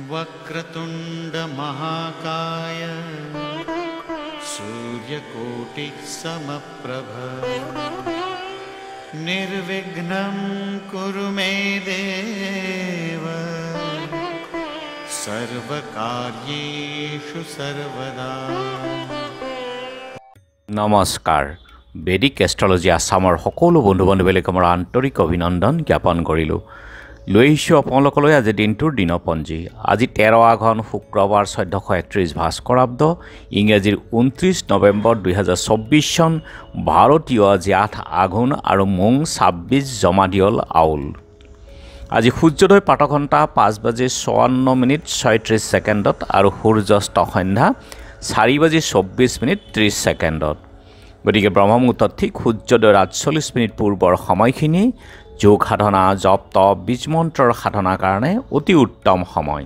वक्रतुंड महाकाय सूर्यकोटि समप्रभ निर्विघ्नं कुरु मे देव सर्वकार्येषु सर्वदा। नमस्कार। বেদিক এষ্ট্ৰলজি আসামৰ সকলো বন্ধু বান্ধৱীলৈ মোৰ আন্তৰিক অভিনন্দন জ্ঞাপন কৰিলোঁ। লৈ আহিছোঁ আপোনালোকলৈ আজি দিনটোৰ দিনপঞ্জী। আজি 13 আঘন শুক্ৰবাৰ 1431 ভাস্কৰাব্দ, ইংৰাজীৰ 29 নৱেম্বৰ 2024 চন, ভাৰতীয় আজি 8 আঘোণ আৰু মোং 26 জমাদিয়ল আউল। আজি সূৰ্যোদয় প্ৰাতঃঘণ্টা 5:54:36 আৰু সূৰ্যাস্ত সন্ধ্যা 4:24:30। গতিকে ব্ৰহ্মমুহূৰ্তত ঠিক সূৰ্যোদয়ৰ 48 পূৰ্বৰ সময়খিনি যোগ সাধনা, জপ তপ, বীজ মন্ত্ৰৰ সাধনাৰ কাৰণে অতি উত্তম সময়।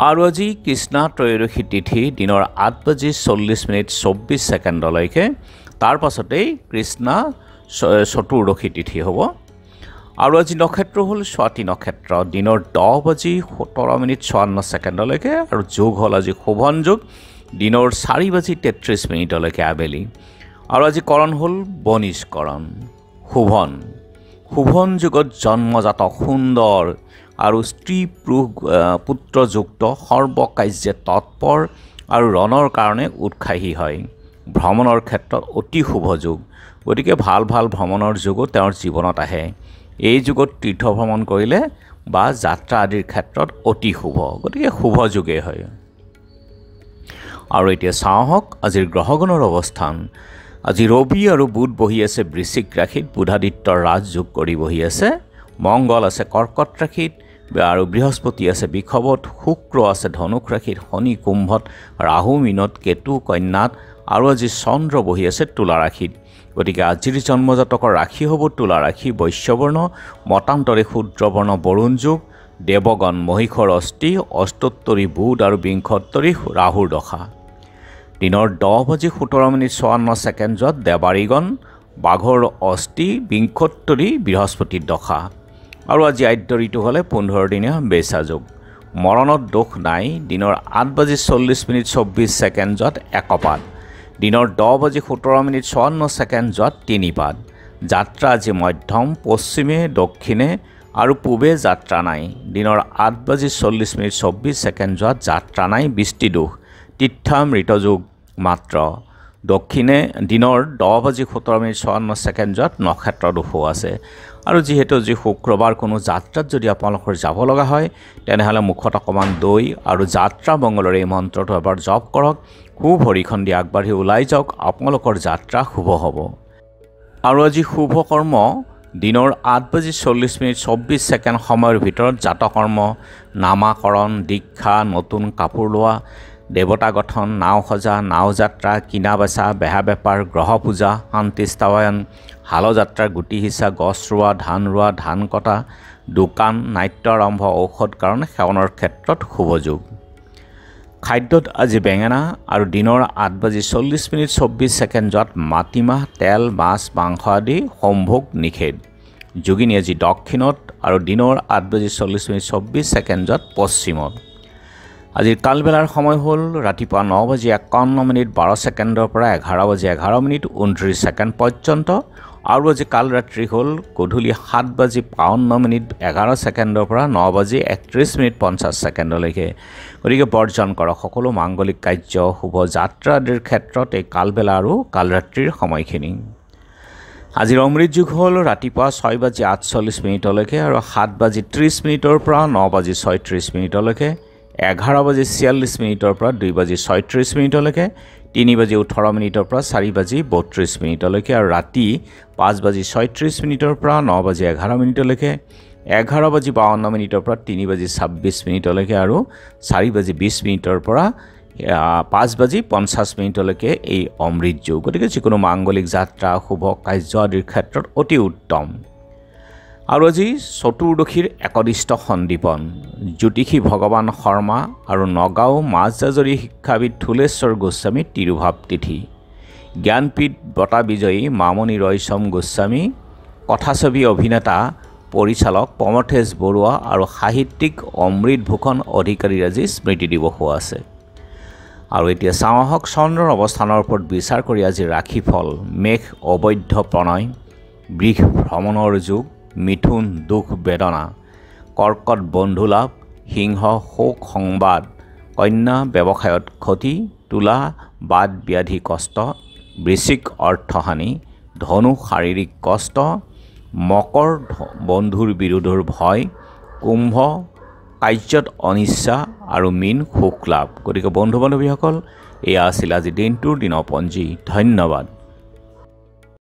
আৰু আজি কৃষ্ণা ত্ৰয়োদশী তিথি দিনৰ 8:40:24 তাৰ পাছতেই কৃষ্ণা চতুৰ্দশী তিথি হ'ব। আৰু আজি নক্ষত্ৰ হ'ল স্বাতী নক্ষত্ৰ দিনৰ 10:17:54 আৰু যোগ হ'ল আজি শোভন যোগ দিনৰ 4:33 আবেলি। আৰু আজি কৰণ হ'ল বনিষ্কৰণ। শোভন যুগত জন্মজাত সুন্দৰ আৰু স্ত্ৰী পুত্ৰযুক্ত সৰ্বকাৰ্যে তৎপৰ আৰু ৰণৰ কাৰণে উৎসাহী হয়। ভ্ৰমণৰ ক্ষেত্ৰত অতি শুভ যুগ। গতিকে ভাল ভ্ৰমণৰ যুগো তেওঁৰ জীৱনত আহে। এই যুগত তীৰ্থ ভ্ৰমণ কৰিলে বা যাত্ৰা আদিৰ ক্ষেত্ৰত অতি শুভ। গতিকে শুভ যুগেই হয়। আৰু এতিয়া চাওঁহক আজিৰ গ্ৰহগণৰ অৱস্থান। আজি ৰবি আৰু বুধ বহি আছে বৃশ্চিক ৰাশিত, বুধাদিত্যৰ ৰাজযোগ কৰি বহি আছে। মংগল আছে কৰ্কট ৰাশিত আৰু বৃহস্পতি আছে বৃষভত, শুক্ৰ আছে ধনুক ৰাশিত, শনি কুম্ভত, ৰাহু মীনত, কেতু কন্যাত আৰু আজি চন্দ্ৰ বহি আছে তুলা ৰাশিত। গতিকে আজিৰ জন্মজাতকৰ ৰাশি হ'ব তুলা ৰাশি, বৈশ্যবৰ্ণ, মতান্তৰে শূদ্ৰবৰ্ণ বৰুণ যোগ, দেৱগণ মহিষৰ অস্থি, অষ্টোত্তৰী বুধ আৰু বিংশোত্তৰী ৰাহুৰ দশা। দিনৰ 10:17:54 দেৱাৰীগণ, বাঘৰ অস্থি, বিংশোত্তৰী বৃহস্পতিৰ দশা। আৰু আজি আদ্য ঋতু হ'লে 15 দিনীয়া বেচা যোগ। মৰণত দোষ নাই। দিনৰ 8:40:24 একপাত। দিনৰ 10:17:54 তিনিপাত। যাত্ৰা আজি মধ্যম, পশ্চিমে দক্ষিণে আৰু পূবে যাত্ৰা নাই। দিনৰ 8:40:24 যাত্ৰা নাই, বৃষ্টিদোষ, তীৰ্থামৃত যোগ মাত্ৰ। দক্ষিণে দিনৰ 10:17:54 নক্ষত্ৰ দোষো আছে। আৰু যিহেতু আজি শুক্ৰবাৰ কোনো যাত্ৰাত যদি আপোনালোকৰ যাব লগা হয় তেনেহ'লে মুখত অকণমান দৈ আৰু যাত্ৰা মংগলৰ এই মন্ত্ৰটো এবাৰ জপ কৰক। খুব হৰিখন দি আগবাঢ়ি ওলাই যাওক, আপোনালোকৰ যাত্ৰা শুভ হ'ব। আৰু আজি শুভ কৰ্ম দিনৰ 8:40:24 সময়ৰ ভিতৰত জাতকৰ্ম, নামাকৰণ, দীক্ষা, নতুন কাপোৰ লোৱা, দেৱতা গঠন, নাও সজা, নাও যাত্ৰা, কিনা বেচা, বেহা বেপাৰ, গ্ৰহ পূজা, শান্তিস্থাপন, হালযাত্ৰা, গুটি সিঁচা, গছ ৰোৱা, ধান কটা, দোকান, নাট্য আৰম্ভ, ঔষধ কাৰণ সেৱনৰ ক্ষেত্ৰত শুভ যোগ। খাদ্যত আজি বেঙেনা আৰু দিনৰ 8:40:24 মাটিমাহ, তেল, মাছ, মাংস আদি সম্ভোগ নিষেধ। যোগিনী আজি দক্ষিণত আৰু দিনৰ 8:40:24 পশ্চিমত। আজিৰ কালবেলাৰ সময় হ'ল ৰাতিপুৱা 9:51:12 পৰা 11:11:29 পৰ্যন্ত। আৰু আজি কাল ৰাত্ৰি হ'ল গধূলি 7:52:11 পৰা 9:31:50। গতিকে বৰ্জন কৰক সকলো মাংগলিক কাৰ্য, শুভ যাত্ৰা আদিৰ ক্ষেত্ৰত এই কালবেলা আৰু কালৰাত্ৰিৰ সময়খিনি। আজিৰ অমৃত যুগ হ'ল ৰাতিপুৱা 6:48 আৰু 7:30 পৰা 9:36 11:46 পৰা 2:36 3:18 পৰা 4:32 আৰু ৰাতি 5:36 পৰা 9:11 11:52 পৰা 3:26 আৰু 4:20 পৰা 5:50 এই অমৃত যুগ। গতিকে যিকোনো মাংগলিক যাত্ৰা, শুভ কাৰ্য আদিৰ ক্ষেত্ৰত অতি উত্তম। আৰু আজি চতুৰ্দশীৰ একদিষ্ট সন্দীপন জ্যোতিষী ভগৱান শৰ্মা আৰু নগাঁও মাজজাজৰি শিক্ষাবিদ থুলেশ্বৰ গোস্বামী তিৰুভাৱ তিথি। জ্ঞানপীঠ বঁটা বিজয়ী মামণি ৰয়ছম গোস্বামী, কথাছবি অভিনেতা পৰিচালক প্ৰমথেশ বৰুৱা আৰু সাহিত্যিক অমৃত ভূষণ অধিকাৰীৰ আজি স্মৃতি দিৱসো আছে। আৰু এতিয়া চাওঁ আহক চন্দ্ৰৰ অৱস্থানৰ ওপৰত বিচাৰ কৰি আজি ৰাশিফল। মেঘ অবৈধ প্ৰণয়, বৃষ ভ্ৰমণৰ যুগ, মিথুন দুখ বেদনা, কৰ্কট বন্ধুলাভ, সিংহ শোক সংবাদ, কন্যা ব্যৱসায়ত ক্ষতি, তুলা বাদ ব্যাধি কষ্ট, বৃশ্চিক অৰ্থহানি, ধনু শাৰীৰিক কষ্ট, মকৰ বন্ধুৰ বিৰোধৰ ভয়, কুম্ভ কাৰ্যত অনিচ্ছা আৰু মীন সুখ লাভ। গতিকে বন্ধু বান্ধৱীসকল, এয়া আছিল আজি দিনটোৰ দিনপঞ্জী। ধন্যবাদ।